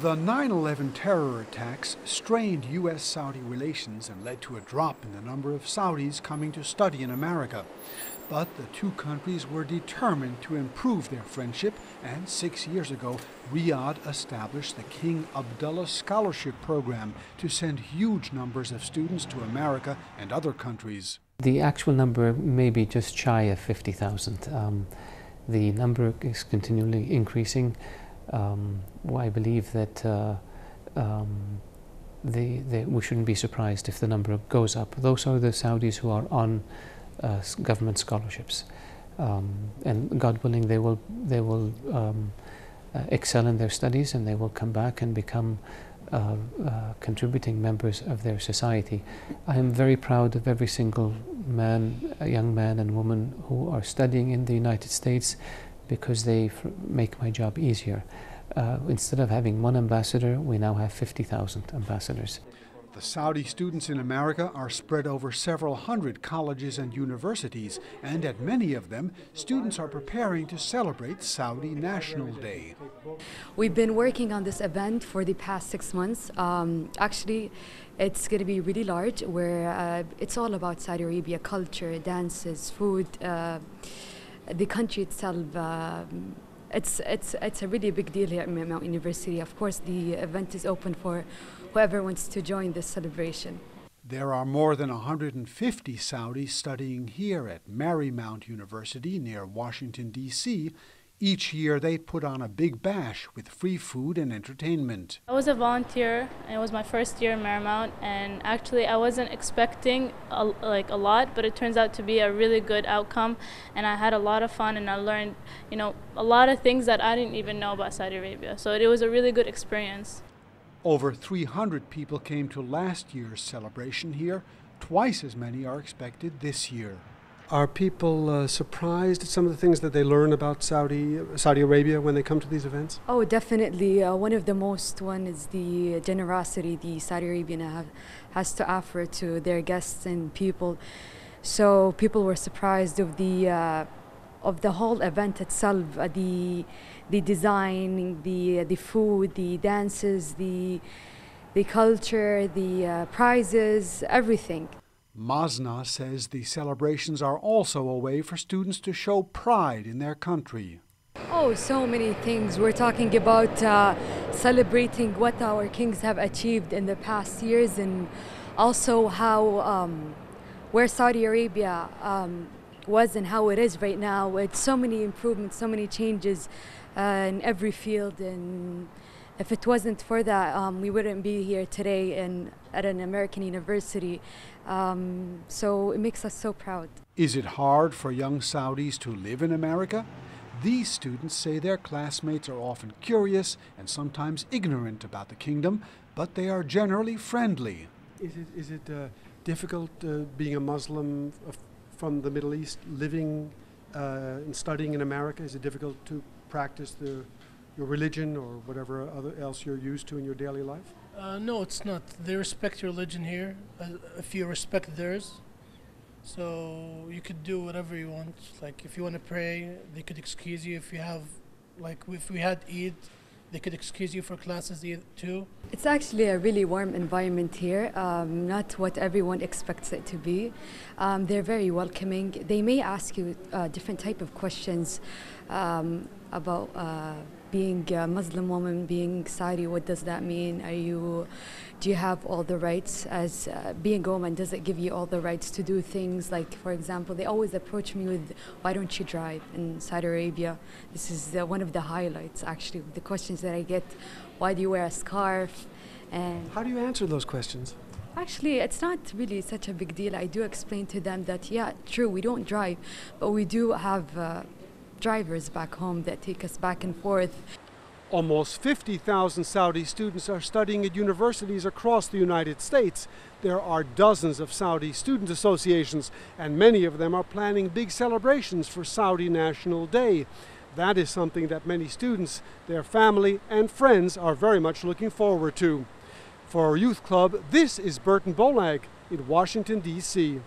The 9/11 terror attacks strained U.S.-Saudi relations and led to a drop in the number of Saudis coming to study in America. But the two countries were determined to improve their friendship, and 6 years ago, Riyadh established the King Abdullah Scholarship Program to send huge numbers of students to America and other countries. The actual number may be just shy of 50,000. The number is continually increasing. I believe that we shouldn't be surprised if the number goes up. Those are the Saudis who are on government scholarships, and God willing, they will excel in their studies, and they will come back and become contributing members of their society. I am very proud of every single young man and woman who are studying in the United States, because they make my job easier. Instead of having one ambassador, we now have 50,000 ambassadors. The Saudi students in America are spread over several hundred colleges and universities, and at many of them, students are preparing to celebrate Saudi National Day. We've been working on this event for the past 6 months. Actually, it's going to be really large, where it's all about Saudi Arabia, culture, dances, food, the country itself. It's a really big deal here at Marymount University. Of course, the event is open for whoever wants to join this celebration. There are more than 150 Saudis studying here at Marymount University near Washington, D.C. Each year they put on a big bash with free food and entertainment. I was a volunteer, and it was my first year in Marymount, and actually I wasn't expecting a lot, but it turns out to be a really good outcome, and I had a lot of fun, and I learned, a lot of things that I didn't even know about Saudi Arabia. So it was a really good experience. Over 300 people came to last year's celebration here. Twice as many are expected this year. Are people surprised at some of the things that they learn about Saudi Arabia when they come to these events? Oh, definitely. One of the most is the generosity the Saudi Arabian has to offer to their guests and people. So people were surprised of the whole event itself, the design, the food, the dances, the culture, the prizes, everything. Maznah says the celebrations are also a way for students to show pride in their country. Oh, so many things. We're talking about celebrating what our kings have achieved in the past years, and also how where Saudi Arabia was and how it is right now, with so many improvements, so many changes in every field. And if it wasn't for that, we wouldn't be here today at an American university. So it makes us so proud. Is it hard for young Saudis to live in America? These students say their classmates are often curious and sometimes ignorant about the kingdom, but they are generally friendly. Is it difficult being a Muslim from the Middle East, living and studying in America? Is it difficult to practice your religion or whatever else you're used to in your daily life? No, it's not. They respect your religion here if you respect theirs. So you could do whatever you want. Like if you want to pray, they could excuse you. If we had Eid, they could excuse you for classes too. It's actually a really warm environment here, not what everyone expects it to be. They're very welcoming. They may ask you different type of questions about being a Muslim woman, being Saudi. What does that mean? Do you have all the rights as being a woman? Does it give you all the rights to do things? Like, for example, they always approach me with, why don't you drive in Saudi Arabia? This is one of the highlights, actually, the questions that I get. Why do you wear a scarf? And how do you answer those questions? Actually, it's not really such a big deal. I do explain to them that, yeah, true, we don't drive, but we do have drivers back home that take us back and forth. Almost 50,000 Saudi students are studying at universities across the United States. There are dozens of Saudi student associations, and many of them are planning big celebrations for Saudi National Day. That is something that many students, their family, and friends are very much looking forward to. For Youth Club, this is Burton Bolag in Washington, D.C.